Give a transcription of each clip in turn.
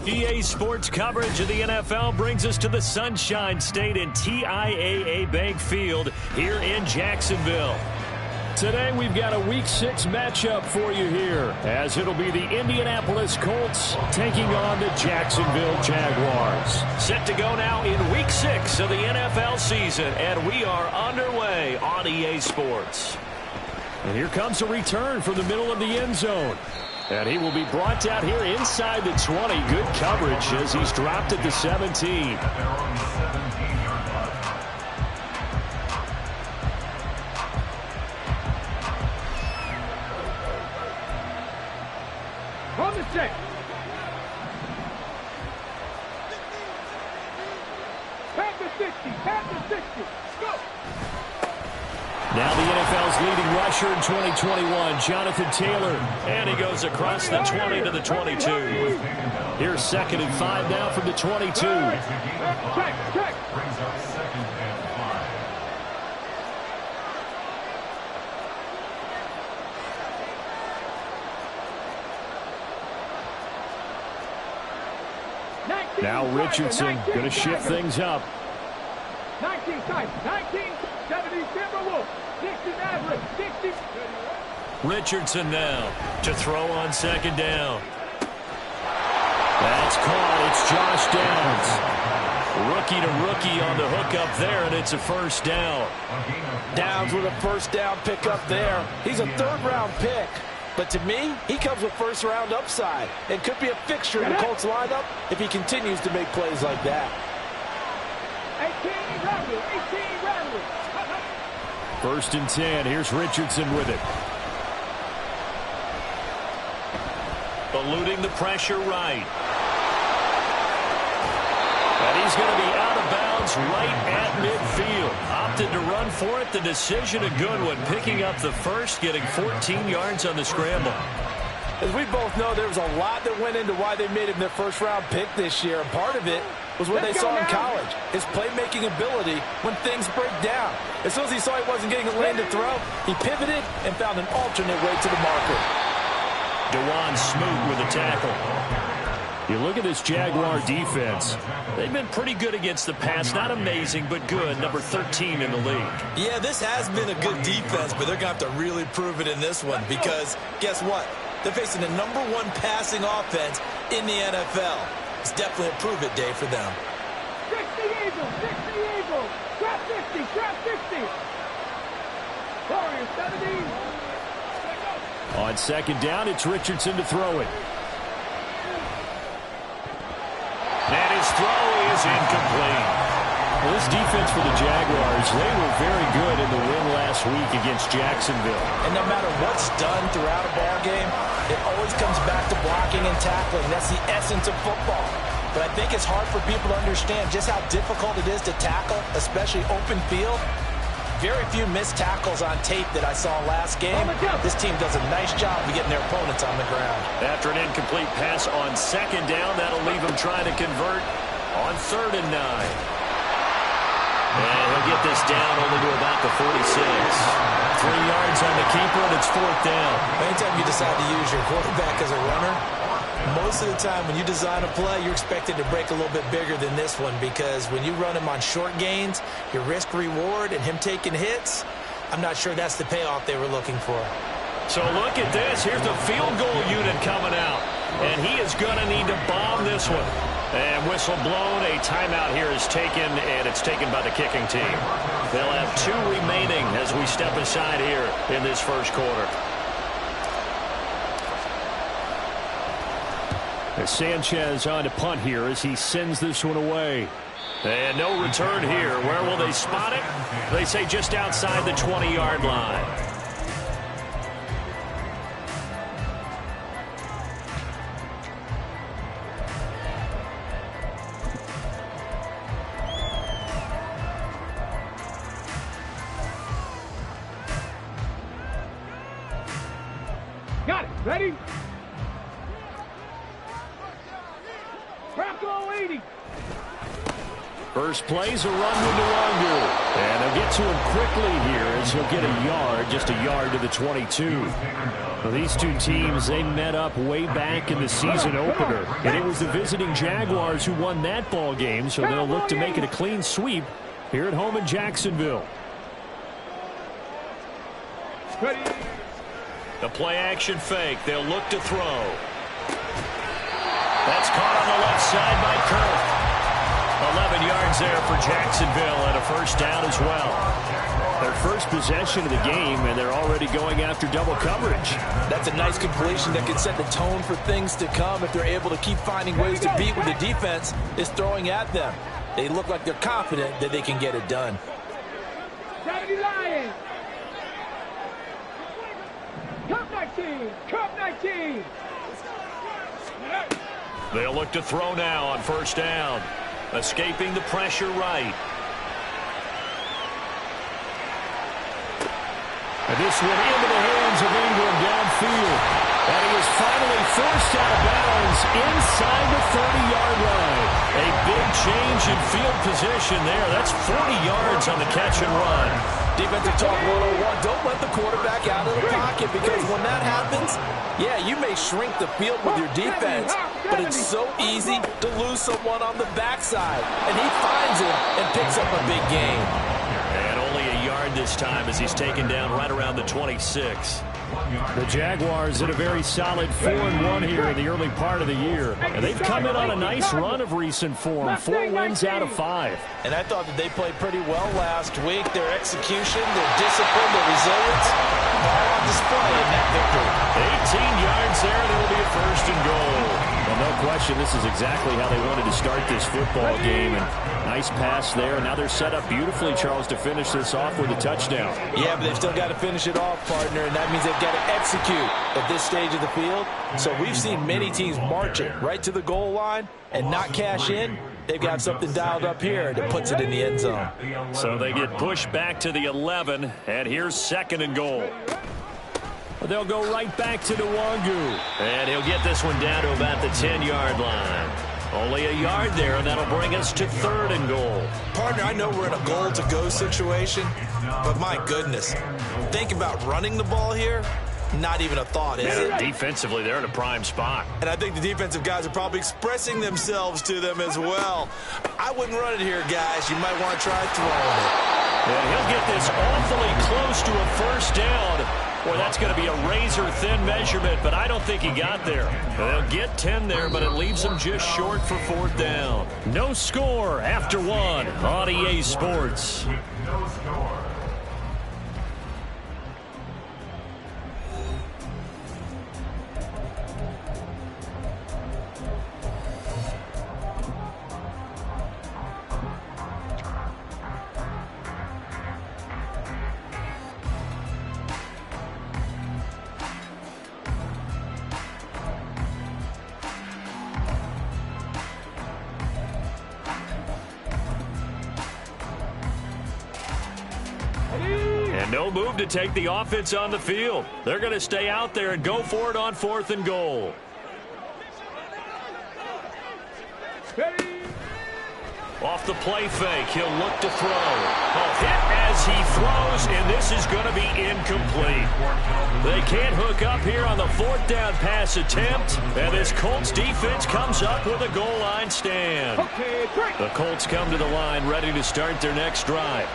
EA Sports coverage of the NFL brings us to the Sunshine State in TIAA Bank Field here in Jacksonville. Today we've got a Week 6 matchup for you here, as it'll be the Indianapolis Colts taking on the Jacksonville Jaguars. Set to go now in Week 6 of the NFL season, and we are underway on EA Sports. And here comes a return from the middle of the end zone. And he will be brought down here inside the 20. Good coverage as he's dropped at the 17. On the check. Pat the 60. Pat the 60. Go. Now the NFL's leading rusher in 2021, Jonathan Taylor. And he goes across the 20 to the 22. Here's 2nd and 5 now from the 22. Check. Now Richardson going to shift things up. 19 Titans, 19, 70 Timberwolves, 60 Mavericks, 60. Richardson now to throw on 2nd down. That's caught. It's Josh Downs. Rookie to rookie on the hookup there, and it's a 1st down. Downs with a 1st down pickup there. He's a 3rd-round pick. But to me, he comes with 1st-round upside. It could be a fixture in the Colts lineup if he continues to make plays like that. 18 Rattlers. 1st and 10. Here's Richardson with it. Eluding the pressure right. And he's going to be out of bounds right at midfield. Opted to run for it. The decision a good one. Picking up the 1st, getting 14 yards on the scramble. As we both know, there was a lot that went into why they made him their 1st-round pick this year. And part of it was what they saw in college, his playmaking ability when things break down. As soon as he saw he wasn't getting a lane to throw, he pivoted and found an alternate way to the marker. DeJuan Smoot with a tackle. You look at this Jaguar defense. They've been pretty good against the pass. Not amazing, but good. Number 13 in the league. Yeah, this has been a good defense, but they're going to have to really prove it in this one because guess what? They're facing the number 1 passing offense in the NFL. It's definitely a prove-it day for them. 60 Eagles. Trap 50. Warriors 70. On 2nd down, it's Richardson to throw it. And his throw is incomplete. Well, this defense for the Jaguars, they were very good in the win last week against Jacksonville. And no matter what's done throughout a ball game, it always comes back to blocking and tackling. That's the essence of football. But I think it's hard for people to understand just how difficult it is to tackle, especially open field. Very few missed tackles on tape that I saw last game. This team does a nice job of getting their opponents on the ground. After an incomplete pass on 2nd down, that'll leave them trying to convert on 3rd and 9. And he'll get this down only to about the 46. 3 yards on the keeper, and it's 4th down. Anytime you decide to use your quarterback as a runner, most of the time when you design a play, you're expected to break a little bit bigger than this one because when you run him on short gains, your risk-reward and him taking hits, I'm not sure that's the payoff they were looking for. So look at this. Here's the field goal unit coming out. And he is going to need to bomb this one. And whistle blown. A timeout here is taken, and it's taken by the kicking team. They'll have 2 remaining as we step aside here in this 1st quarter. Sanchez on to punt here as he sends this one away. And no return here. Where will they spot it? They say just outside the 20-yard line. Got it. Ready? Crack all 80. First play's a run with Nwangu. And they'll get to him quickly here as he'll get a yard, just a yard to the 22. Well, these two teams, they met up way back in the season opener. And it was the visiting Jaguars who won that ball game, so they'll look to make it a clean sweep here at home in Jacksonville. The play action fake. They'll look to throw. That's caught on the left side by Kirk. 11 yards there for Jacksonville and a first down as well. Their first possession of the game, and they're already going after double coverage. That's a nice completion that can set the tone for things to come if they're able to keep finding ways to beat what the defense is throwing at them. They look like they're confident that they can get it done. Cup 19! Cup 19! They'll look to throw now on first down. Escaping the pressure right. And this one into the hands of Ingram downfield. And he is finally forced out of bounds inside the 30-yard line. A big change in field position there. That's 40 yards on the catch and run. Defensive talk 101. Don't let the quarterback out of the pocket, because when that happens, yeah, you may shrink the field with your defense, but it's so easy to lose someone on the backside. And he finds him and picks up a big gain. And only a yard this time as he's taken down right around the 26. The Jaguars in a very solid 4-1 here in the early part of the year. And they've come in on a nice run of recent form. 4 wins out of 5. And I thought that they played pretty well last week. Their execution, their discipline, their resilience, all on display in that victory. 18 yards there, and it'll be a first and goal. Well, no question, this is exactly how they wanted to start this football game. And nice pass there. Now they're set up beautifully, Charles, to finish this off with a touchdown. Yeah, but they've still got to finish it off, partner, and that means they've got to execute at this stage of the field. So we've seen many teams march it right to the goal line and not cash in. They've got something dialed up here that puts it in the end zone. So they get pushed back to the 11, and here's second and goal. They'll go right back to Nwangu. And he'll get this one down to about the 10-yard line. Only a yard there, and that'll bring us to third and goal. Partner, I know we're in a goal-to-go situation, but my goodness, think about running the ball here. Not even a thought, is it? Defensively, they're in a prime spot. And I think the defensive guys are probably expressing themselves to them as well. I wouldn't run it here, guys. You might want to try throwing it. And he'll get this awfully close to a first down. Boy, that's going to be a razor-thin measurement, but I don't think he got there. They'll get 10 there, but it leaves them just short for fourth down. No score after 1 on EA Sports. No score. No move to take the offense on the field. They're going to stay out there and go for it on fourth and goal. Off the play fake, he'll look to throw. A hit as he throws, and this is going to be incomplete. They can't hook up here on the fourth down pass attempt, and this Colts defense comes up with a goal line stand. The Colts come to the line ready to start their next drive.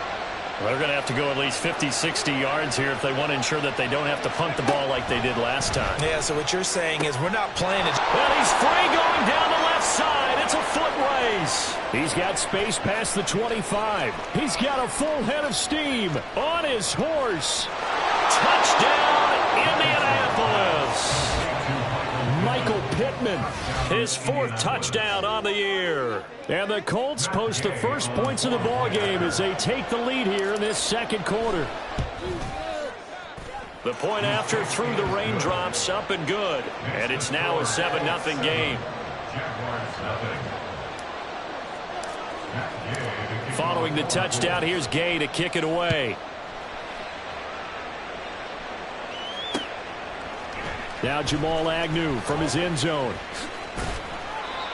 Well, they're going to have to go at least 50, 60 yards here if they want to ensure that they don't have to punt the ball like they did last time. Yeah, so what you're saying is we're not playing it. Well, he's free going down the left side. It's a foot race. He's got space past the 25. He's got a full head of steam on his horse. Touchdown, Indianapolis. Michael Pittman, his fourth touchdown on the year. And the Colts post the first points of the ball game as they take the lead here in this second quarter. The point after through the raindrops, up and good. And it's now a 7-0 game. Following the touchdown, here's Gay to kick it away. Now Jamal Agnew from his end zone.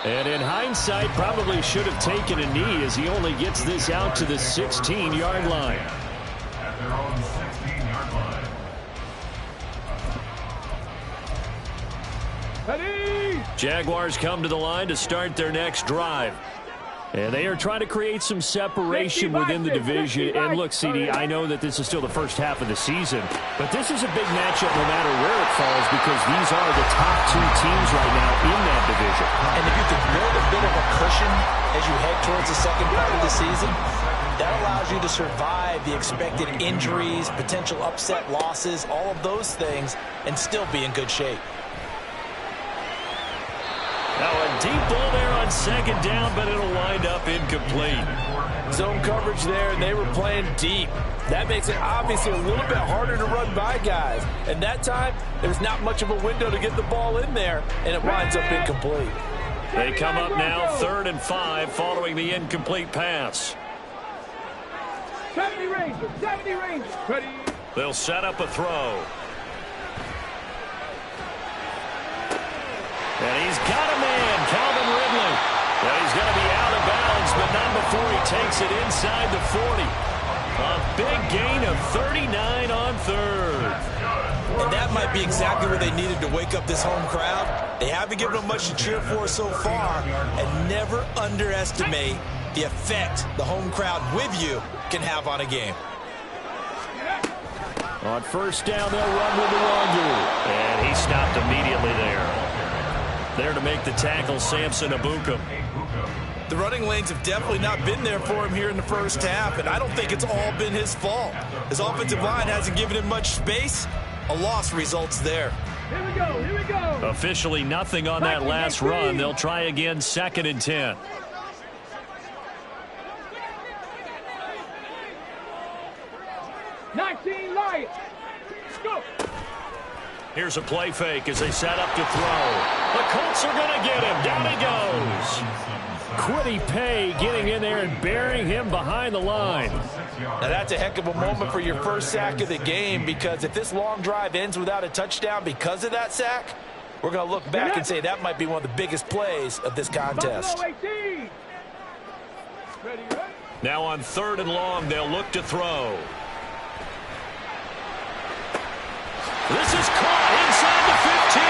And in hindsight, probably should have taken a knee as he only gets this out to the 16-yard line. At their own 16-yard line. Ready? Jaguars come to the line to start their next drive. And they are trying to create some separation within the division. And look, CD, I know that this is still the first half of the season, but this is a big matchup no matter where it falls because these are the top two teams right now in that division. And if you can build a bit of a cushion as you head towards the second part of the season, that allows you to survive the expected injuries, potential upset losses, all of those things, and still be in good shape. Now a deep ball there on second down, but it'll wind up incomplete. Zone coverage there, and they were playing deep. That makes it obviously a little bit harder to run by guys. And that time, there's not much of a window to get the ball in there, and it winds up incomplete. They come up now 3rd and 5 following the incomplete pass. 70 Rangers, 70 Rangers. Ready? They'll set up a throw. And he's got a man, Calvin Ridley. And he's going to be out of bounds, but not before he takes it inside the 40. A big gain of 39 on 3rd. And that might be exactly what they needed to wake up this home crowd. They haven't given them much to cheer for so far, and never underestimate the effect the home crowd with you can have on a game. On first down, they'll run with the longer. And he stopped immediately there. There to make the tackle, Samson Ebukam. The running lanes have definitely not been there for him here in the first half, and I don't think it's all been his fault. His offensive line hasn't given him much space. A loss results there. Here we go, here we go. Officially nothing on that last run. They'll try again 2nd and 10. Lions. Go. Here's a play fake as they set up to throw. The Colts are going to get him. Down he goes. Kwity Paye getting in there and burying him behind the line. Now that's a heck of a moment for your first sack of the game, because if this long drive ends without a touchdown because of that sack, we're going to look back and say that might be one of the biggest plays of this contest. Now on 3rd and long, they'll look to throw. This is caught inside the 15.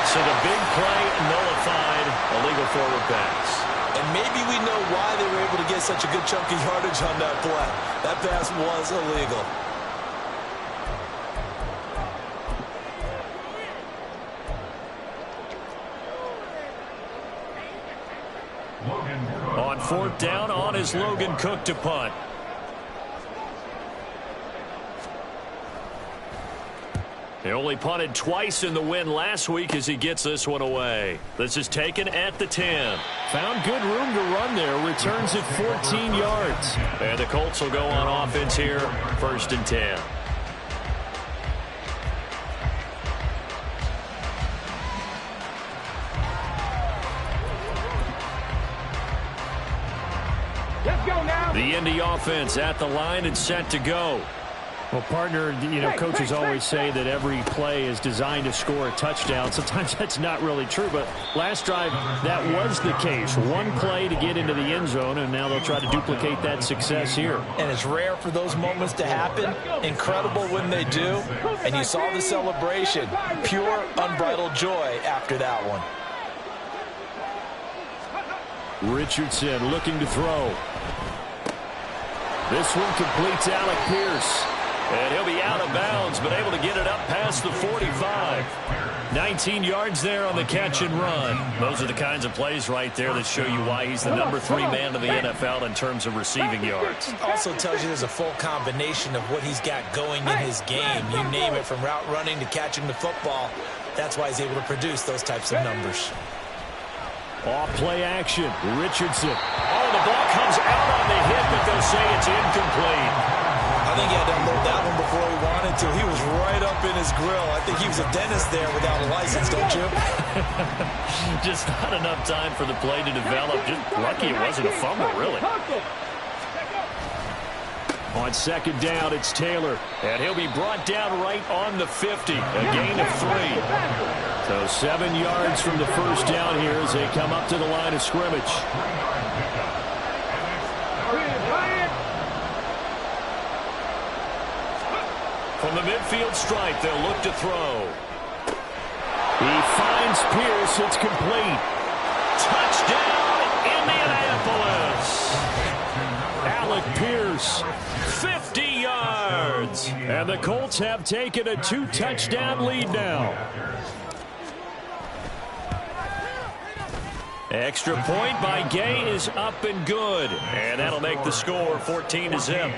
So the big play nullified, illegal forward pass. And maybe we know why they were able to get such a good chunk of yardage on that play. That pass was illegal. On 4th down, on is Logan Cook to punt. He only punted twice in the win last week as he gets this one away. This is taken at the 10. Found good room to run there. Returns at 14 yards. And the Colts will go on offense here. 1st and 10. Let's go now. The Indy offense at the line and set to go. Well, partner, you know, coaches always say that every play is designed to score a touchdown. Sometimes that's not really true, but last drive, that was the case. One play to get into the end zone, and now they'll try to duplicate that success here. And it's rare for those moments to happen. Incredible when they do. And you saw the celebration. Pure, unbridled joy after that one. Richardson looking to throw. This one completes Alec Pierce. And he'll be out of bounds, but able to get it up past the 45. 19 yards there on the catch and run. Those are the kinds of plays right there that show you why he's the number 3 man in the NFL in terms of receiving yards. Also tells you there's a full combination of what he's got going in his game. You name it, from route running to catching the football. That's why he's able to produce those types of numbers. Off play action. Richardson. Oh, the ball comes out on the hit, but they'll say it's incomplete. I think he had to unload that one before he wanted to. He was right up in his grill. I think he was a dentist there without a license, don't you? Just not enough time for the play to develop. Just lucky it wasn't a fumble, really. On second down, it's Taylor. And he'll be brought down right on the 50. A gain of 3. So 7 yards from the first down here as they come up to the line of scrimmage. From the midfield stripe, they'll look to throw. He finds Pierce. It's complete. Touchdown, Indianapolis. Alec Pierce, 50 yards. And the Colts have taken a 2-touchdown lead now. Extra point by Gay is up and good. And that'll make the score 14-0.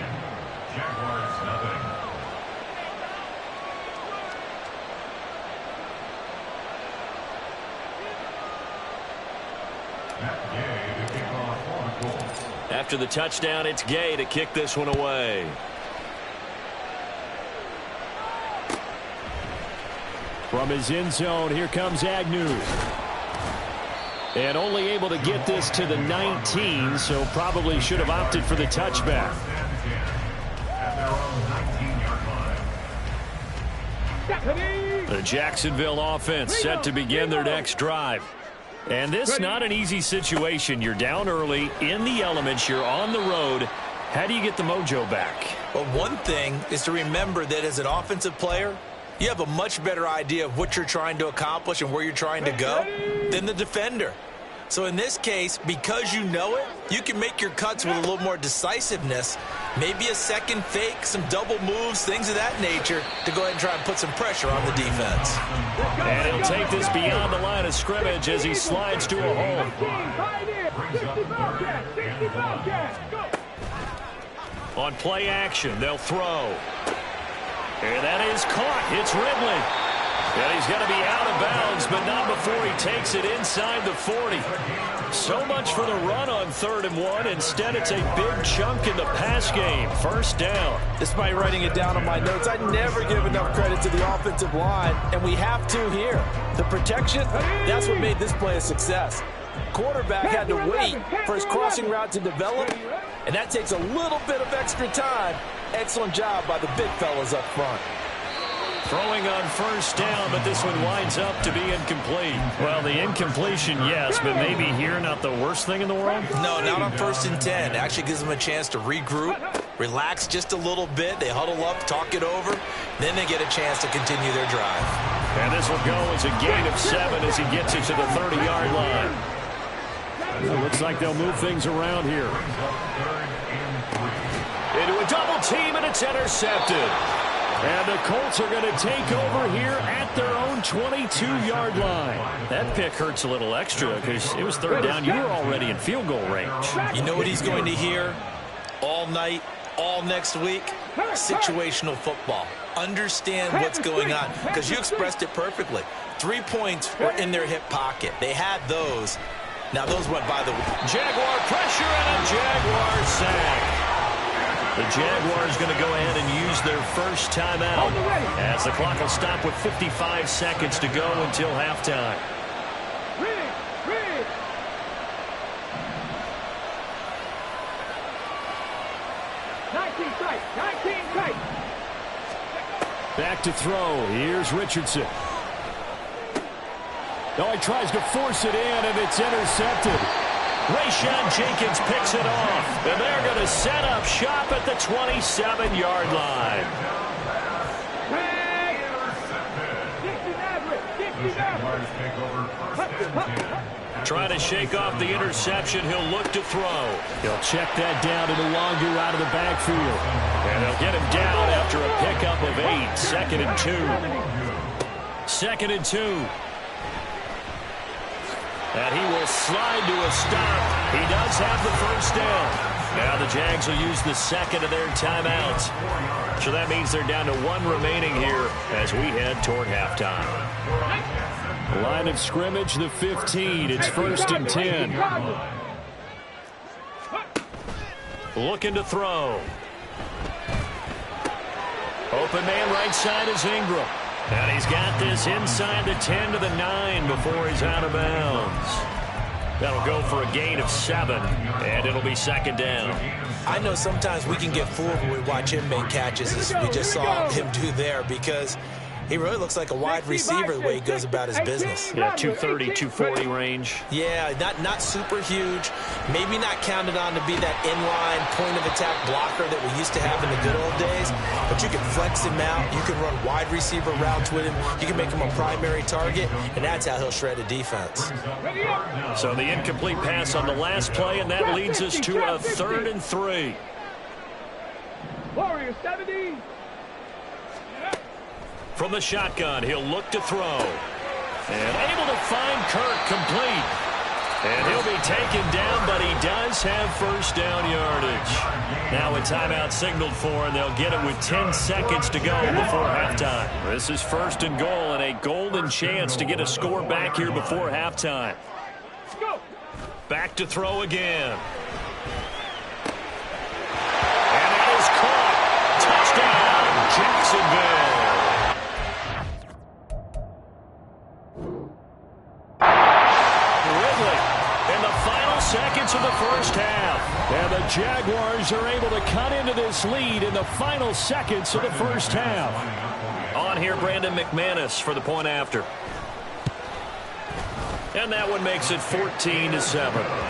After the touchdown, it's Gay to kick this one away. From his end zone, here comes Agnew. And only able to get this to the 19, so probably should have opted for the touchback. The Jacksonville offense set to begin their next drive. And this not an easy situation. You're down early, in the elements, you're on the road. How do you get the mojo back? Well, one thing is to remember that as an offensive player, you have a much better idea of what you're trying to accomplish and where you're trying to go than the defender. So in this case, because you know it, you can make your cuts with a little more decisiveness, maybe a second fake, some double moves, things of that nature, to go ahead and try and put some pressure on the defense. And he'll take this beyond the line of scrimmage as he slides to a hole. On play action, they'll throw. And that is caught. It's Ridley. And he's going to be out of bounds, but not before he takes it inside the 40. So much for the run on 3rd and 1. Instead, it's a big chunk in the pass game. First down. Despite writing it down on my notes, I never give enough credit to the offensive line, and we have to here. The protection, that's what made this play a success. Quarterback had to wait for his crossing route to develop, and that takes a little bit of extra time. Excellent job by the big fellas up front. Throwing on first down, but this one winds up to be incomplete. Well, the incompletion, yes, but maybe here not the worst thing in the world? No, not on 1st and 10. Actually gives them a chance to regroup, relax just a little bit. They huddle up, talk it over. Then they get a chance to continue their drive. And this will go as a gain of 7 as he gets it to the 30-yard line. It looks like they'll move things around here. Into a double team, and it's intercepted. And the Colts are going to take over here at their own 22-yard line. That pick hurts a little extra because it was 3rd down. You were already in field goal range. You know what he's going to hear all night, all next week? Situational football. Understand what's going on because you expressed it perfectly. 3 points were in their hip pocket. They had those. Now those went by the Jaguar pressure and a Jaguar sack. The Jaguars going to go ahead and use their first timeout as the clock will stop with 55 seconds to go until halftime. Back to throw. Here's Richardson. Oh, he tries to force it in, and it's intercepted. Rayshon Jenkins picks it off, and they're going to set up shop at the 27-yard line. Trying to shake off the interception. He'll look to throw. He'll check that down to the longer out of the backfield. And they'll get him down after a pickup of 8. 2nd and 2. 2nd and 2. And he will slide to a stop. He does have the first down. Now the Jags will use the second of their timeouts. So that means they're down to 1 remaining here as we head toward halftime. Line of scrimmage, the 15. It's 1st and 10. Looking to throw. Open man right side is Ingram. And he's got this inside the 10 to the 9 before he's out of bounds. That'll go for a gain of 7, and it'll be second down. I know sometimes we can get fooled when we watch him make catches, as we just saw him do there, because he really looks like a wide receiver the way he goes about his business. Yeah, 230, 240 range. Yeah, not super huge. Maybe not counted on to be that inline point-of-attack blocker that we used to have in the good old days. But you can flex him out. You can run wide receiver routes with him. You can make him a primary target, and that's how he'll shred a defense. So the incomplete pass on the last play, and that leads us to a 3rd and 3. Warrior 70. From the shotgun, he'll look to throw. And able to find Kirk complete. And he'll be taken down, but he does have first down yardage. Now a timeout signaled for, and they'll get it with 10 seconds to go before halftime. This is 1st and goal, and a golden chance to get a score back here before halftime. Back to throw again. And it is caught. Touchdown, Jacksonville. Seconds of the first half. And the Jaguars are able to cut into this lead in the final seconds of the first half. On here, Brandon McManus for the point after. And that one makes it 14-7.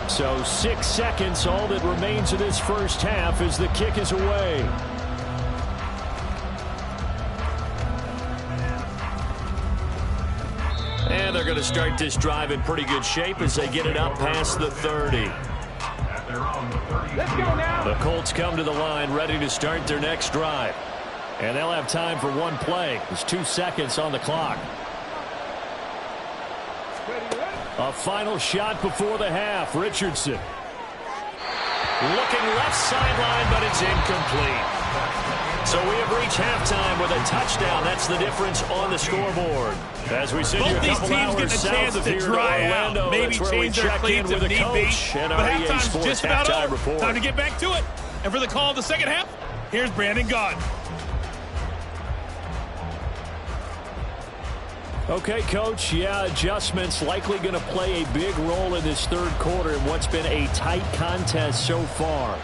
So 6 seconds, all that remains of this first half as the kick is away. And they're going to start this drive in pretty good shape as they get it up past the 30. Let's go now. The Colts come to the line ready to start their next drive. And they'll have time for one play. There's 2 seconds on the clock. A final shot before the half. Richardson. Looking left sideline, but it's incomplete. So we have reached halftime with a touchdown. That's the difference on the scoreboard. As we sit here a couple hours south of here to Orlando, maybe that's where we check in with the coach and our EA Sports halftime report. Time to get back to it. And for the call of the second half, here's Brandon Gaudin. Okay, Coach, adjustments likely going to play a big role in this third quarter in what's been a tight contest so far.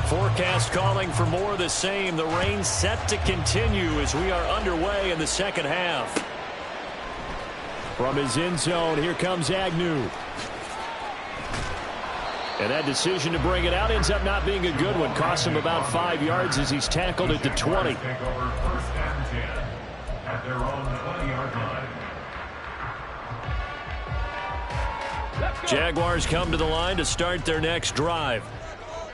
Forecast calling for more of the same. The rain set to continue as we are underway in the second half. From his end zone, here comes Agnew. And that decision to bring it out ends up not being a good one. Costs him about 5 yards as he's tackled at the 20. Take over 1st and 10 at their own 20-yard line. Jaguars come to the line to start their next drive.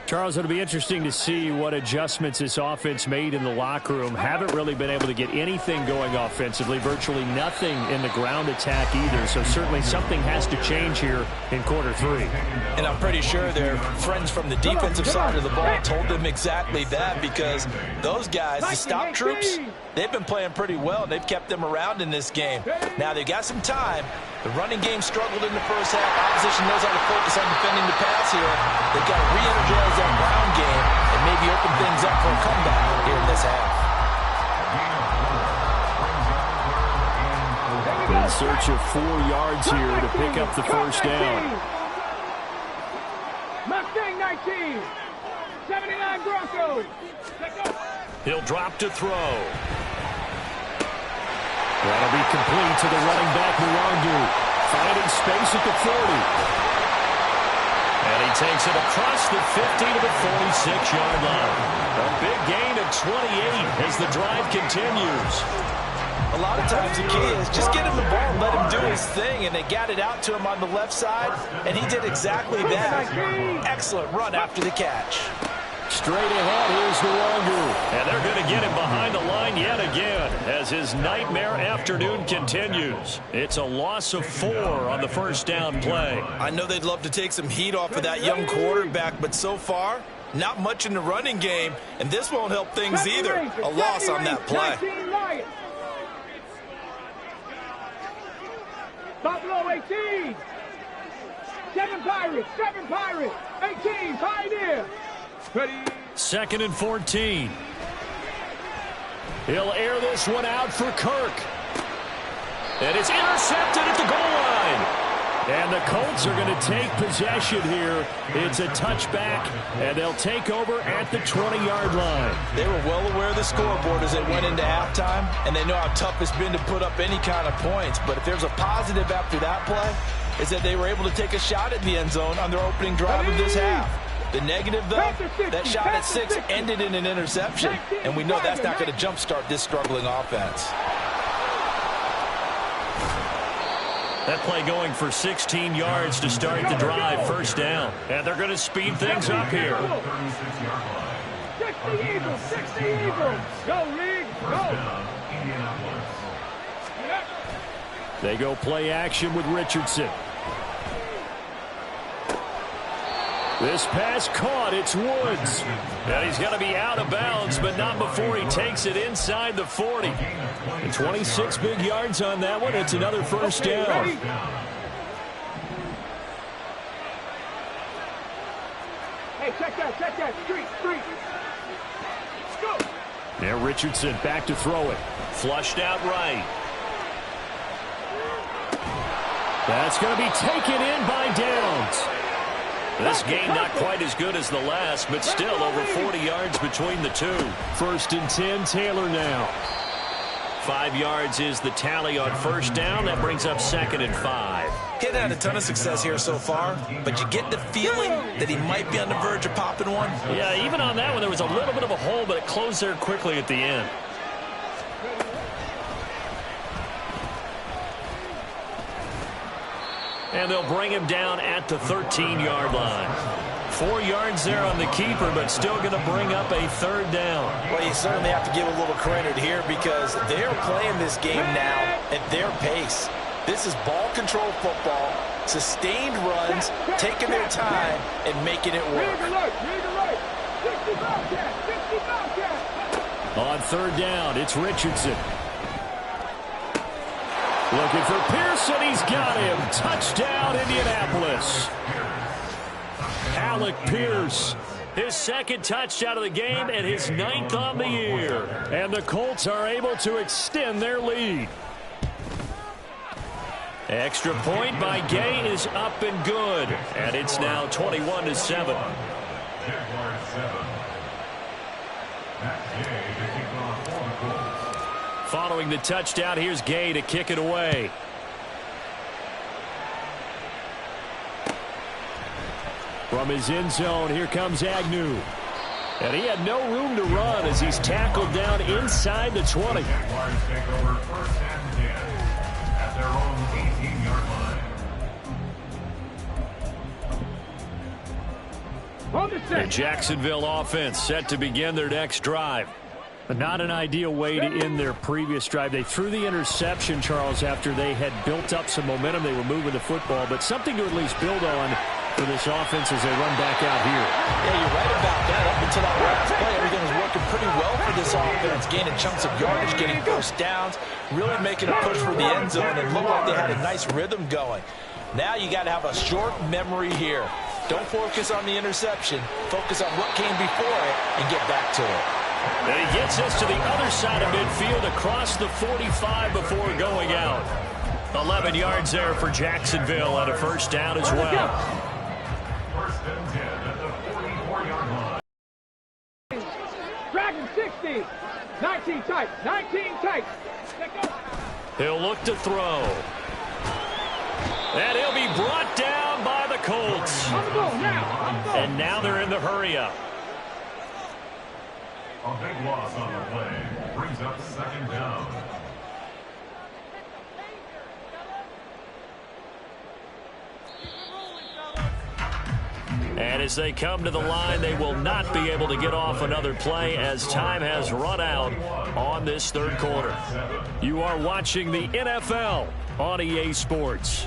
Charles, it'll be interesting to see what adjustments this offense made in the locker room. Haven't really been able to get anything going offensively, virtually nothing in the ground attack either. So certainly something has to change here in quarter 3. And I'm pretty sure their friends from the defensive side of the ball told them exactly that, because those guys, the stop troops, they've been playing pretty well, and they've kept them around in this game. Now they've got some time. The running game struggled in the first half. Opposition knows how to focus on defending the pass here. They've got to re-energize that ground game and maybe open things up for a comeback here in this half. In search of 4 yards here to pick up the first down. Mustang 19. 79 Broncos. He'll drop to throw. That'll be complete to the running back, Mwangu. Finding space at the 40. And he takes it across the 50 to the 46-yard line. A big gain of 28 as the drive continues. A lot of times the key is just get him the ball and let him do his thing, and they got it out to him on the left side, and he did exactly that. Excellent run after the catch. Straight ahead, here's the Longu. And they're going to get him behind the line yet again as his nightmare afternoon continues. It's a loss of 4 on the first down play. I know they'd love to take some heat off of that young quarterback, but so far, not much in the running game, and this won't help things either. A loss on that play. Buffalo 18. 7 Pirates. 7 Pirates. 18 Pioneer. Ready. 2nd and 14. He'll air this one out for Kirk. And it's intercepted at the goal line. And the Colts are going to take possession here. It's a touchback, and they'll take over at the 20-yard line. They were well aware of the scoreboard as they went into halftime, and they know how tough it's been to put up any kind of points. But if there's a positive after that play, is that they were able to take a shot at the end zone on their opening drive of this half. The negative, though, that shot at 6 ended in an interception, and we know that's not going to jumpstart this struggling offense. That play going for 16 yards to start the drive, first down. And they're going to speed things up here. 60 Eagles, 60 Eagles. Go, League, go. They go play action with Richardson. This pass caught. It's Woods. And he's going to be out of bounds, but not before he takes it inside the 40. And 26 big yards on that one. It's another first down. Hey, check that. Street. Let's go. Now Richardson back to throw it. Flushed out right. That's going to be taken in by Downs. This game not quite as good as the last, but still over 40 yards between the two. 1st and 10, Taylor now. 5 yards is the tally on first down. That brings up 2nd and 5. He hasn't had a ton of success here so far, but you get the feeling that he might be on the verge of popping one. Yeah, even on that one, there was a little bit of a hole, but it closed there quickly at the end. And they'll bring him down at the 13-yard line. 4 yards there on the keeper, but still going to bring up a 3rd down. Well, you certainly have to give a little credit here because they're playing this game now at their pace. This is ball control football, sustained runs, taking their time, and making it work. On 3rd down, it's Richardson. Looking for Pearson. He's got him. Touchdown, Indianapolis. Alec Pierce, his 2nd touchdown of the game and his 9th on the year. And the Colts are able to extend their lead. Extra point by Gay is up and good. And it's now 21-7. Following the touchdown, here's Gay to kick it away. From his end zone, here comes Agnew. And he had no room to run as he's tackled down inside the 20. The Jacksonville offense set to begin their next drive. But not an ideal way to end their previous drive. They threw the interception, Charles, after they had built up some momentum. They were moving the football, but something to at least build on for this offense as they run back out here. Yeah, you're right about that. Up until that last play, everything was working pretty well for this offense, gaining chunks of yardage, getting first downs, really making a push for the end zone, and looked like they had a nice rhythm going. Now you got to have a short memory here. Don't focus on the interception. Focus on what came before it and get back to it. And he gets us to the other side of midfield across the 45 before going out. 11 yards there for Jacksonville and a first down as well. 1st and 10 at the 40-yard line. Dragon 60. 19 tight. 19 tight. He'll look to throw. And he'll be brought down by the Colts. And now they're in the hurry-up. A big loss on the play. Brings up second down. And as they come to the line, they will not be able to get off another play as time has run out on this third quarter. You are watching the NFL on EA Sports.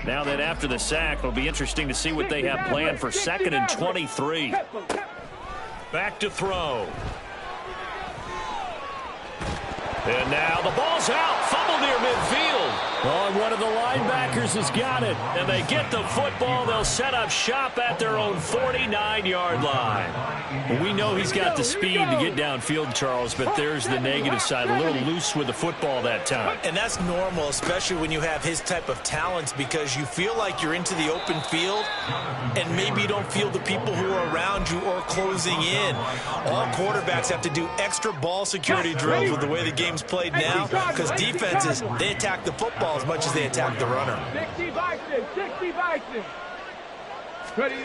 Now that after the sack, it'll be interesting to see what they have planned for 2nd and 23. Back to throw. And now the ball's out. Fumble near midfield. Oh, and one of the linebackers has got it. And they get the football. They'll set up shop at their own 49-yard line. We know he's got the speed to get downfield, Charles, but there's the negative side. A little loose with the football that time. And that's normal, especially when you have his type of talents, because you feel like you're into the open field and maybe you don't feel the people who are around you or closing in. All quarterbacks have to do extra ball security drills with the way the game's played now, because defenses, they attack the football as much as they attack the runner. 60 Bison. Ready.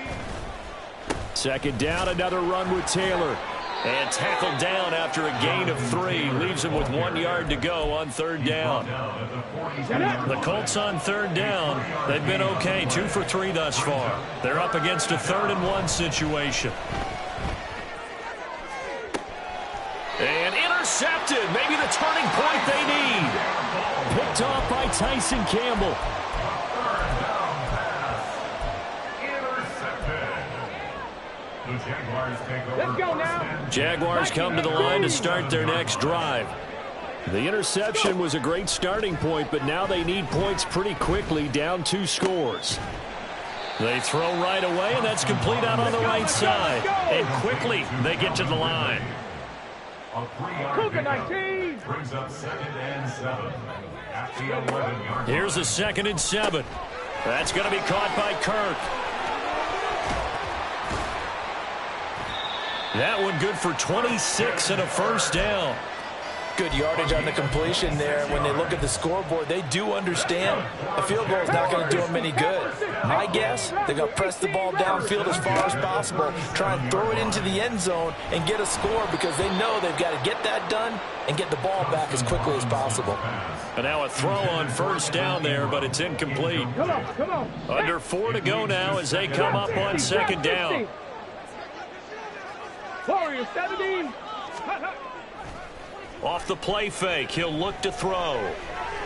Second down, another run with Taylor. And tackled down after a gain of 3. Leaves him with 1 yard to go on third down. The Colts on third down, they've been okay. 2 for 3 thus far. They're up against a 3rd and 1 situation. And intercepted. Maybe the turning point they need. Picked off by Tyson Campbell. The Jaguars take over. Let's go now. Jaguars come to the line to start their next drive. The interception was a great starting point, but now they need points pretty quickly, down 2 scores. They throw right away, and that's complete out on the right side. And quickly, they get to the line. A 3-yard 19 brings up 2nd and 7 at the 11-yard. Here's a 2nd and 7. That's going to be caught by Kirk. That one good for 26 and a first down. Good yardage on the completion there. When they look at the scoreboard, they do understand a field goal is not going to do them any good. My guess, they're going to press the ball downfield as far as possible, try and throw it into the end zone and get a score, because they know they've got to get that done and get the ball back as quickly as possible. And now a throw on first down there, but it's incomplete. Come on. Under 4 to go now as they come up on 2nd down. Warriors 17. Off the play fake, he'll look to throw.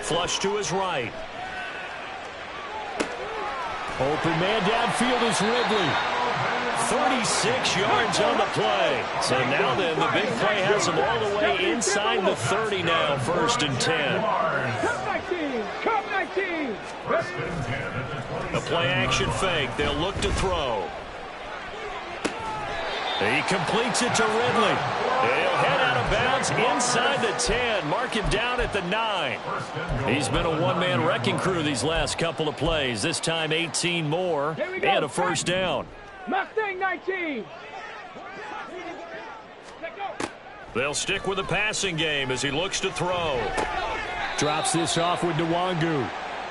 Flush to his right. Open man downfield is Ridley. 36 yards on the play. So now then, the big play has him all the way inside the 30 now, 1st and 10. Cup 19. The play action fake, they'll look to throw. He completes it to Ridley. He'll head out of bounds inside the 10. Mark him down at the 9. He's been a one-man wrecking crew these last couple of plays. This time 18 more and a first down. Mustang 19. They'll stick with the passing game as he looks to throw. Drops this off with Nwangu.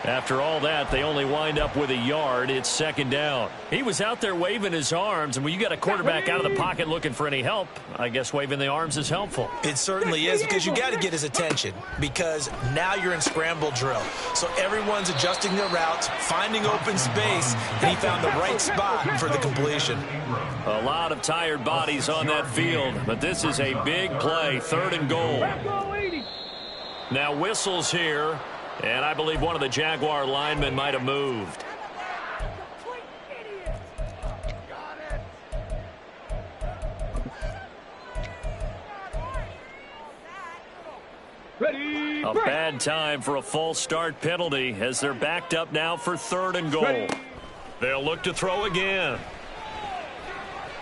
After all that, they only wind up with a yard. It's 2nd down. He was out there waving his arms, and when you got a quarterback out of the pocket looking for any help, I guess waving the arms is helpful. It certainly is, because you got to get his attention, because now you're in scramble drill. So everyone's adjusting their routes, finding open space, and he found the right spot for the completion. A lot of tired bodies on that field, but this is a big play, 3rd and goal. Now whistles here. And I believe one of the Jaguar linemen might have moved. A bad time for a false start penalty as they're backed up now for 3rd and goal. They'll look to throw again.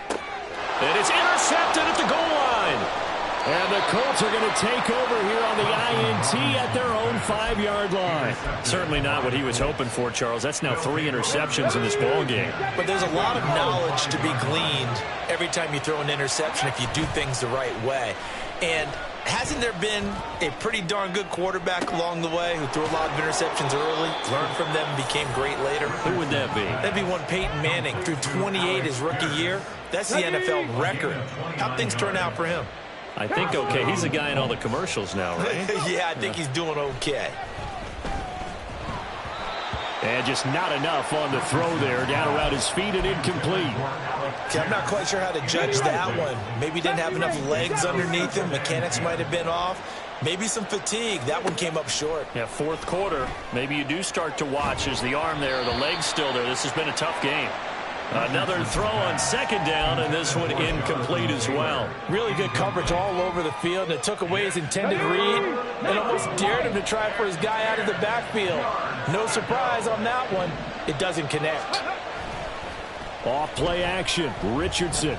And it's intercepted at the goal line. And the Colts are going to take over here on the INT at their own 5-yard line. Certainly not what he was hoping for, Charles. That's now 3 interceptions in this ball game. But there's a lot of knowledge to be gleaned every time you throw an interception if you do things the right way. And hasn't there been a pretty darn good quarterback along the way who threw a lot of interceptions early, learned from them, and became great later? Who would that be? That'd be one Peyton Manning. Threw 28 his rookie year. That's the NFL record. How'd things turn out for him? I think okay. He's the guy in all the commercials now, right? Yeah, I think he's doing okay. And just not enough on the throw there. Down around his feet and incomplete. Okay, I'm not quite sure how to judge that one. Maybe he didn't have enough legs underneath him. Mechanics might have been off. Maybe some fatigue. That one came up short. Yeah, fourth quarter. Maybe you do start to watch as the arm there, the leg's still there. This has been a tough game. Another throw on second down, and this one incomplete as well. Really good coverage all over the field. It took away his intended read and almost dared him to try for his guy out of the backfield. No surprise on that one. It doesn't connect. Off play action, Richardson.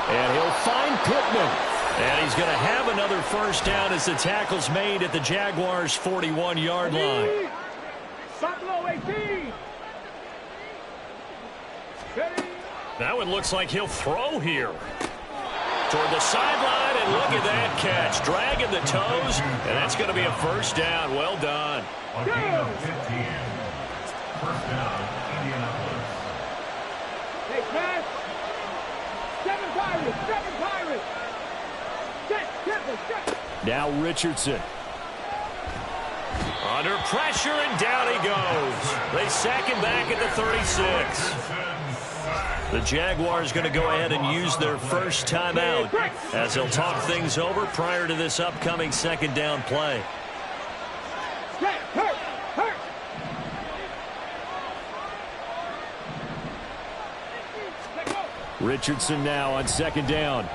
And he'll find Pittman. And he's going to have another first down as the tackle's made at the Jaguars' 41-yard line. Buffalo 18. That one looks like he'll throw here. Toward the sideline, and look at that catch. Dragging the toes, and that's going to be a first down. Well done. A gain of 15. First down, Indianapolis. Hey, pass. 7 Pirates. Set. Now Richardson. Under pressure, and down he goes. They sack him back at the 36. The Jaguars going to go ahead and use their first timeout as they'll talk things over prior to this upcoming second down play. Hurt. Richardson now on second down.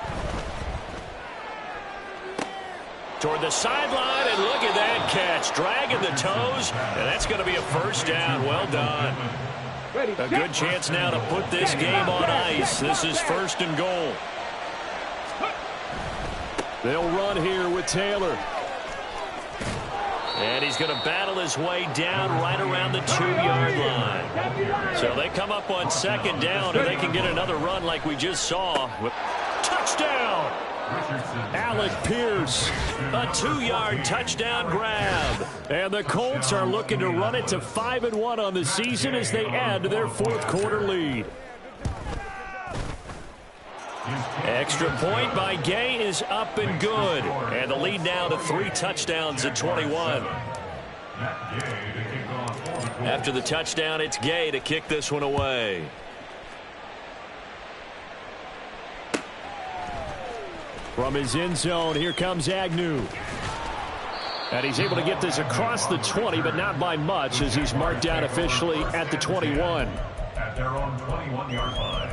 Toward the sideline, and look at that catch. Dragging the toes, and that's going to be a first down. Well done. A good chance now to put this game on ice. This is first and goal. They'll run here with Taylor. And he's going to battle his way down right around the 2-yard line. So they come up on second down, and they can get another run like we just saw. Touchdown! Alec Pierce, a 2-yard touchdown grab. And the Colts are looking to run it to 5-1 on the season as they add to their fourth quarter lead. Extra point by Gay is up and good. And the lead now to 3 touchdowns at 21. After the touchdown, it's Gay to kick this one away. From his end zone, here comes Agnew. And he's able to get this across the 20, but not by much, as he's marked down officially at the 21. At their own 21-yard line.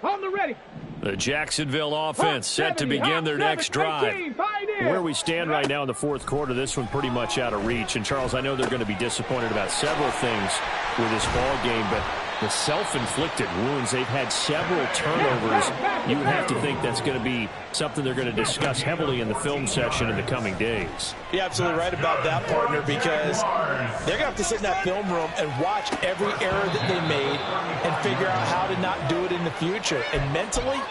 On the ready. The Jacksonville offense set to begin their next drive. Where we stand right now in the fourth quarter, this one pretty much out of reach. And, Charles, I know they're going to be disappointed about several things with this ball game, but the self-inflicted wounds, they've had several turnovers. You would have to think that's going to be something they're going to discuss heavily in the film section in the coming days. You're absolutely right about that, partner, because they're going to have to sit in that film room and watch every error that they made and figure out how to not do it in the future. And mentally,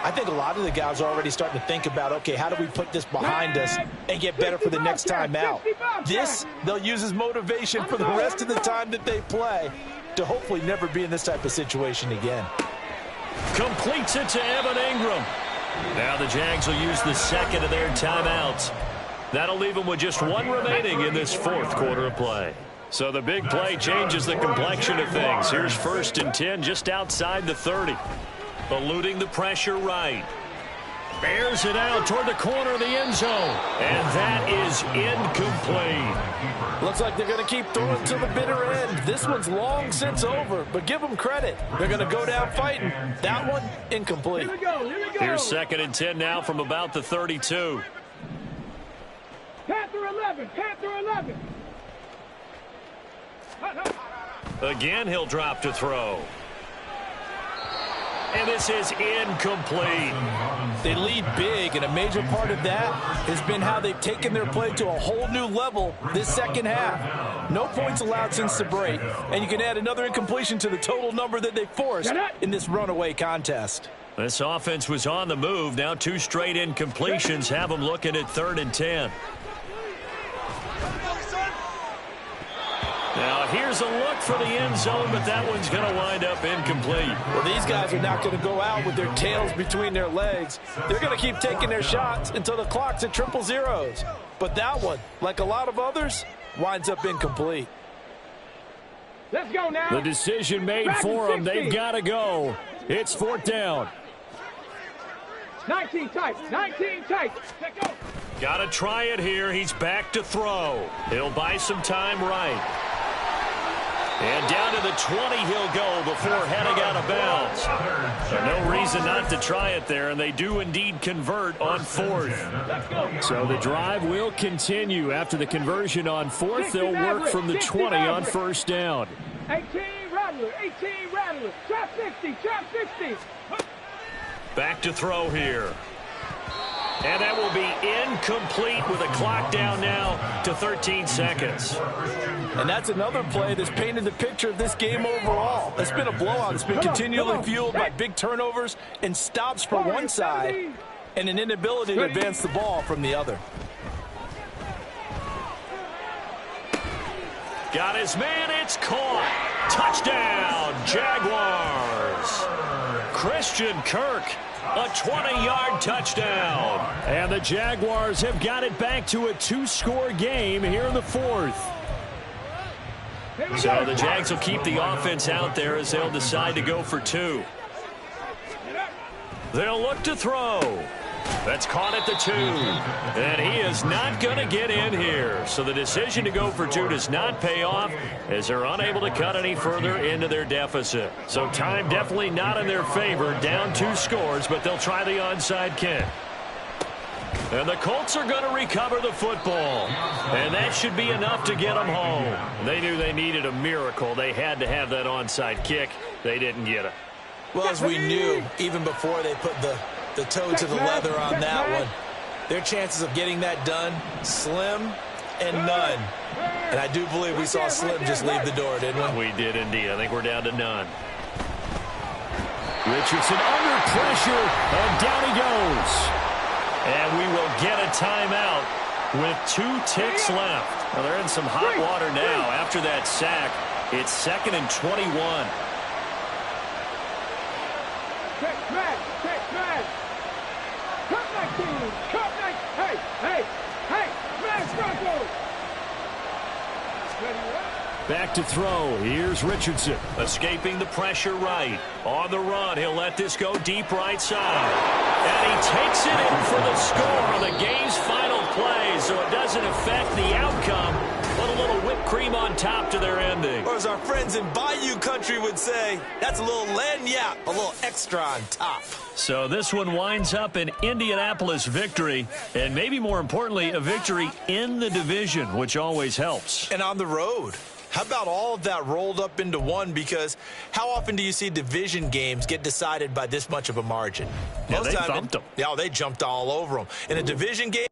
I think a lot of the guys are already starting to think about, okay, how do we put this behind us and get better for the next time out? This, they'll use as motivation for the rest of the time that they play to hopefully never be in this type of situation again. Completes it to Evan Ingram. Now the Jags will use the second of their timeouts. That'll leave them with just one remaining in this fourth quarter of play. So the big play changes the complexion of things. Here's 1st and 10 just outside the 30. Eluding the pressure right. Bears it out toward the corner of the end zone. And that is incomplete. Looks like they're going to keep throwing to the bitter end. This one's long since over, but give them credit. They're going to go down fighting. That one, incomplete. Here we go. Here's 2nd and 10 now from about the 32. Panther 11. Again, he'll drop to throw. And this is incomplete. They lead big, and a major part of that has been how they've taken their play to a whole new level this second half. No points allowed since the break, and you can add another incompletion to the total number that they forced in this runaway contest. This offense was on the move. Now 2 straight incompletions have them looking at 3rd and 10. Now here's a look for the end zone, but that one's going to wind up incomplete. Well, these guys are not going to go out with their tails between their legs. They're going to keep taking their shots until the clock's at 000. But that one, like a lot of others, winds up incomplete. Let's go now. The decision made for them. They've got to go. It's 4th down. 19 tight. 19 tight. Let's go. Got to try it here. He's back to throw. He'll buy some time right. And down to the 20 he'll go before heading out of bounds. So no reason not to try it there, and they do indeed convert on 4th. So the drive will continue. After the conversion on 4th, they'll work from the 20 on 1st down. 18 Rattler. 18 Rattler. Trap 60. Trap 60. Back to throw here. And that will be incomplete with a clock down now to 13 seconds. And that's another play that's painted the picture of this game overall. It's been a blowout. It's been continually fueled by big turnovers and stops for one side and an inability to advance the ball from the other. Got his man. It's caught. Touchdown, Jaguars. Christian Kirk. A 20-yard touchdown. And the Jaguars have got it back to a 2-score game here in the 4th. So the Jags will keep the offense out there as they'll decide to go for 2. They'll look to throw. That's caught at the 2. And he is not going to get in here. So the decision to go for 2 does not pay off as they're unable to cut any further into their deficit. So time definitely not in their favor. Down 2 scores, but they'll try the onside kick. And the Colts are going to recover the football. And that should be enough to get them home. They knew they needed a miracle. They had to have that onside kick. They didn't get it. Well, as we knew, even before they put the toe to the leather on that one, their chances of getting that done, slim and none. And I do believe we saw Slim just leave the door, didn't we? We did indeed. I think we're down to none. Richardson under pressure, and down he goes. And we will get a timeout with 2 ticks left. Well, they're in some hot water now after that sack. It's 2nd and 21. Check back. Check back. Cut 19. Cut 19. Hey. Smash Bronco. Back to throw. Here's Richardson. Escaping the pressure right. On the run, he'll let this go deep right side. And he takes it in for the score on the game's final play, so it doesn't affect the outcome. Put a little whipped cream on top to their ending. Or as our friends in Bayou Country would say, that's a little lagniappe, a little extra on top. So this one winds up an Indianapolis victory, and maybe more importantly, a victory in the division, which always helps. And on the road. How about all of that rolled up into one? Because how often do you see division games get decided by this much of a margin? Yeah, they thumped them. Yeah, they jumped all over them. In a division game,